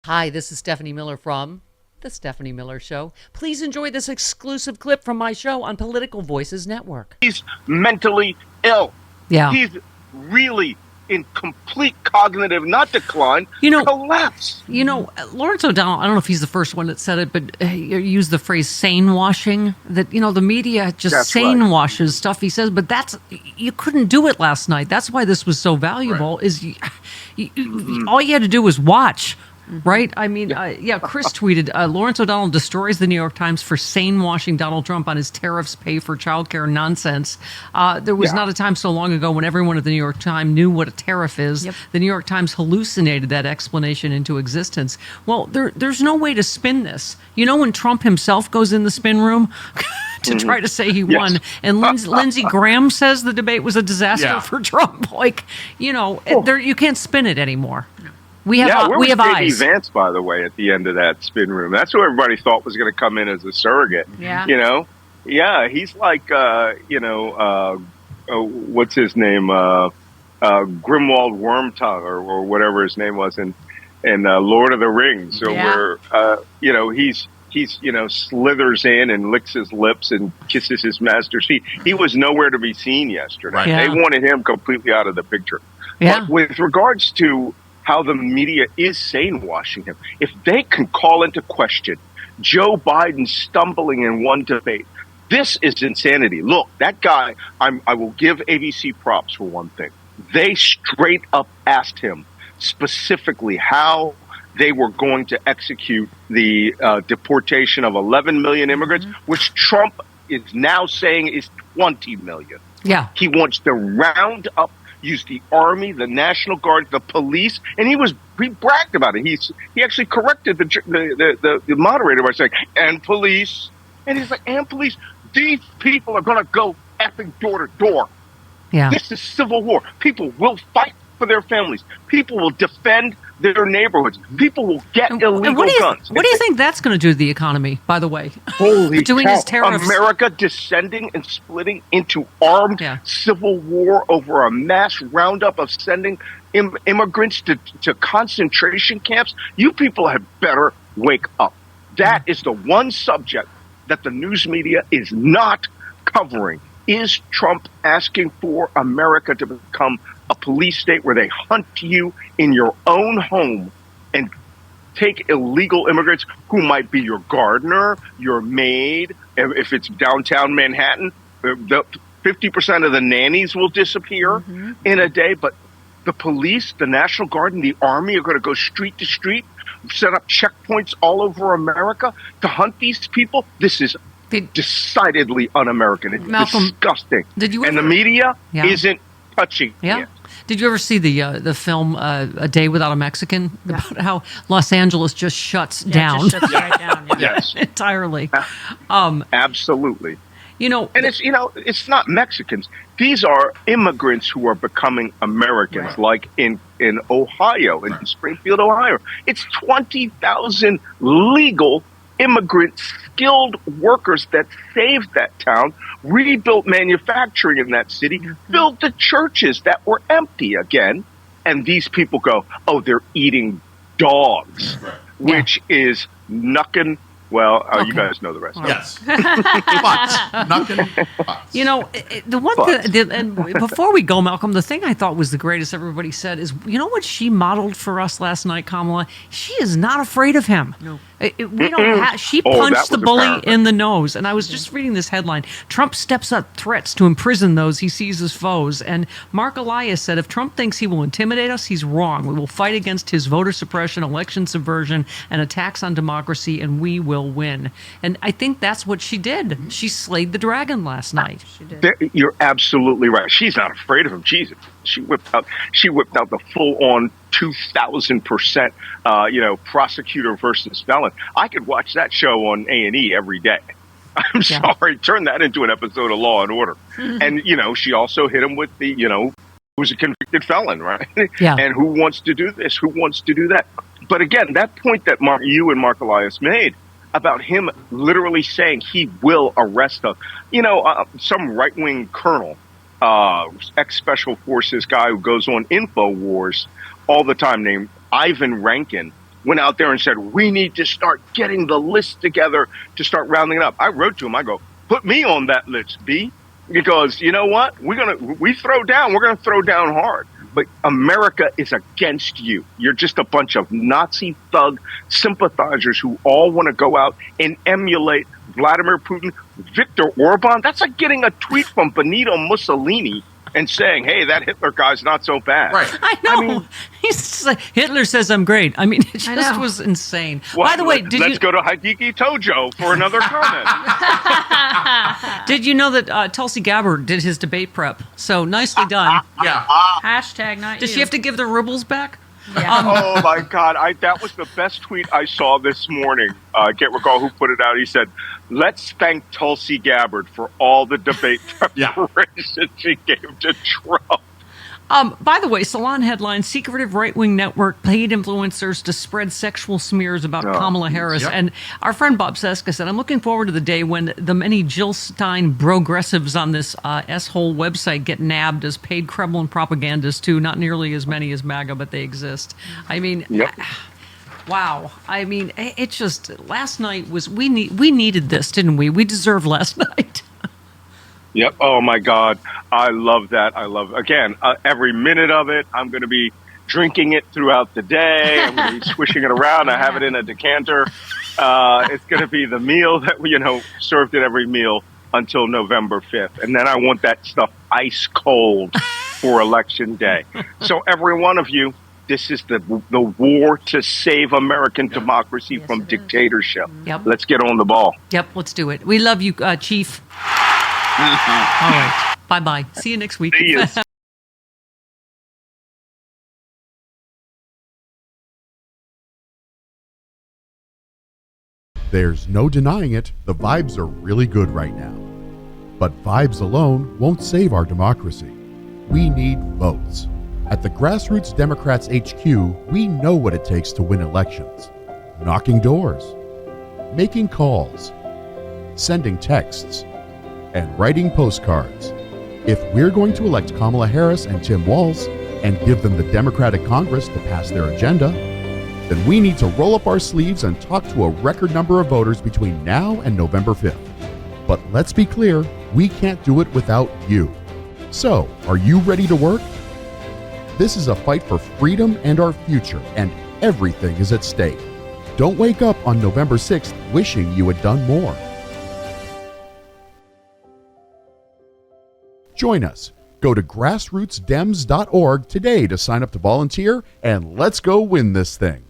Hi, this is Stephanie Miller from The Stephanie Miller Show. Please enjoy this exclusive clip from my show on Political Voices Network. He's mentally ill. Yeah. He's really in complete cognitive, not decline, collapse. Lawrence O'Donnell, I don't know if he's the first one that said it, but he used the phrase sane washing, that, the media just washes stuff he says, but you couldn't do it last night. That's why this was so valuable, is all you had to do was watch. Right? I mean, Chris tweeted, Lawrence O'Donnell destroys the New York Times for sane washing Donald Trump on his tariffs pay for childcare nonsense. There was not a time so long ago when everyone at the New York Times knew what a tariff is. Yep. The New York Times hallucinated that explanation into existence. Well, there's no way to spin this. When Trump himself goes in the spin room to try to say he won, and Lindsey Graham says the debate was a disaster for Trump. You can't spin it anymore. We have eyes. Vance, by the way, at the end of that spin room. That's who everybody thought was going to come in as a surrogate. Yeah. He's like, what's his name? Grimwald Wormtongue or whatever his name was in Lord of the Rings. So he slithers in and licks his lips and kisses his master's feet. He was nowhere to be seen yesterday. Right. Yeah. They wanted him completely out of the picture. Yeah. But with regards to how the media is sane washing him, if they can call into question Joe Biden stumbling in one debate, this is insanity. Look, that guy, I will give ABC props for one thing. They straight up asked him specifically how they were going to execute the deportation of 11 million immigrants, which Trump is now saying is 20 million. Yeah. He wants to round up, use the Army, the National Guard, the police, and he bragged about it. He actually corrected the moderator by saying, and police. And he's like, and police. These people are going to go effing door to door. Yeah. This is civil war. People will fight for their families. People will defend their neighborhoods. People will get illegal guns. What do you think that's going to do to the economy, by the way? Holy Doing cow. his tariffs. America descending and splitting into armed civil war over a mass roundup of sending immigrants to concentration camps. You people had better wake up. That is the one subject that the news media is not covering. Is Trump asking for America to become a police state where they hunt you in your own home and take illegal immigrants who might be your gardener, your maid? If it's downtown Manhattan, 50% of the nannies will disappear in a day. But the police, the National Guard, and the Army are going to go street to street, set up checkpoints all over America to hunt these people. This is decidedly un-American. It's disgusting. And the media isn't touching it. Did you ever see the film A Day Without a Mexican? About how Los Angeles just shuts down. Just shuts right down. Yes. Entirely. Absolutely. And it's not Mexicans. These are immigrants who are becoming Americans, like in Ohio, in Springfield, Ohio. It's 20,000 legal immigrant skilled workers that saved that town, rebuilt manufacturing in that city, built the churches that were empty again. And these people go, oh, they're eating dogs, which is knuckin'. Well, you guys know the rest. Yes. Knuckin'. The one thing, and before we go, Malcolm, the thing I thought was the greatest everybody said is, what she modeled for us last night, Kamala? She is not afraid of him. No. She punched the bully in the nose. And I was just reading this headline. Trump steps up threats to imprison those he sees as foes. And Mark Elias said, if Trump thinks he will intimidate us, he's wrong. We will fight against his voter suppression, election subversion, and attacks on democracy, and we will win. And I think that's what she did. She slayed the dragon last night. She did. You're absolutely right. She's not afraid of him. Jesus. She whipped out the full-on 2,000%, prosecutor versus felon. I could watch that show on A&E every day. I'm sorry, turn that into an episode of Law and Order. And she also hit him with the who's a convicted felon, right? Yeah. And who wants to do this? Who wants to do that? But again, that point that you and Mark Elias made about him literally saying he will arrest us. Some right-wing colonel, ex-special forces guy who goes on InfoWars all the time named Ivan Rankin went out there and said, we need to start getting the list together to start rounding it up. I wrote to him, I go, put me on that list, B, because you know what? We're going to throw down hard. But America is against you. You're just a bunch of Nazi thug sympathizers who all want to go out and emulate Vladimir Putin, Viktor Orban. That's like getting a tweet from Benito Mussolini and saying, hey, that Hitler guy's not so bad. Right. I know. I mean, Hitler says I'm great. I mean, it just was insane. Well, by the way, let's go to Hideki Tojo for another comment. Did you know that Tulsi Gabbard did his debate prep? So nicely done. Yeah. Hashtag not Does you. she have to give the rubles back? Yeah. Oh my God! That was the best tweet I saw this morning. I can't recall who put it out. He said, "Let's thank Tulsi Gabbard for all the debate preparation she gave to Trump." By the way, Salon headline, secretive right-wing network paid influencers to spread sexual smears about Kamala Harris. Yep. And our friend Bob Seska said, I'm looking forward to the day when the many Jill Stein progressives on this S-hole website get nabbed as paid Kremlin propagandists too. Not nearly as many as MAGA, but they exist. I mean, wow. I mean, it just, last night was, we needed this, didn't we? We deserved last night. Yep. Oh my God. I love that. Again, every minute of it. I'm going to be drinking it throughout the day. I'm going to be swishing it around. I have it in a decanter. It's going to be the meal that we, served at every meal until November 5th. And then I want that stuff ice cold for Election Day. So every one of you, this is the war to save American democracy from dictatorship. Yep. Let's get on the ball. Yep. Let's do it. We love you, Chief. All right. Bye-bye. See you next week. See you. There's no denying it, the vibes are really good right now. But vibes alone won't save our democracy. We need votes. At the Grassroots Democrats HQ, we know what it takes to win elections. Knocking doors, making calls, sending texts, and writing postcards. If we're going to elect Kamala Harris and Tim Walz and give them the Democratic Congress to pass their agenda, then we need to roll up our sleeves and talk to a record number of voters between now and November 5th. But let's be clear, we can't do it without you. So, are you ready to work? This is a fight for freedom and our future, and everything is at stake. Don't wake up on November 6th wishing you had done more. Join us. Go to grassrootsdems.org today to sign up to volunteer, and let's go win this thing.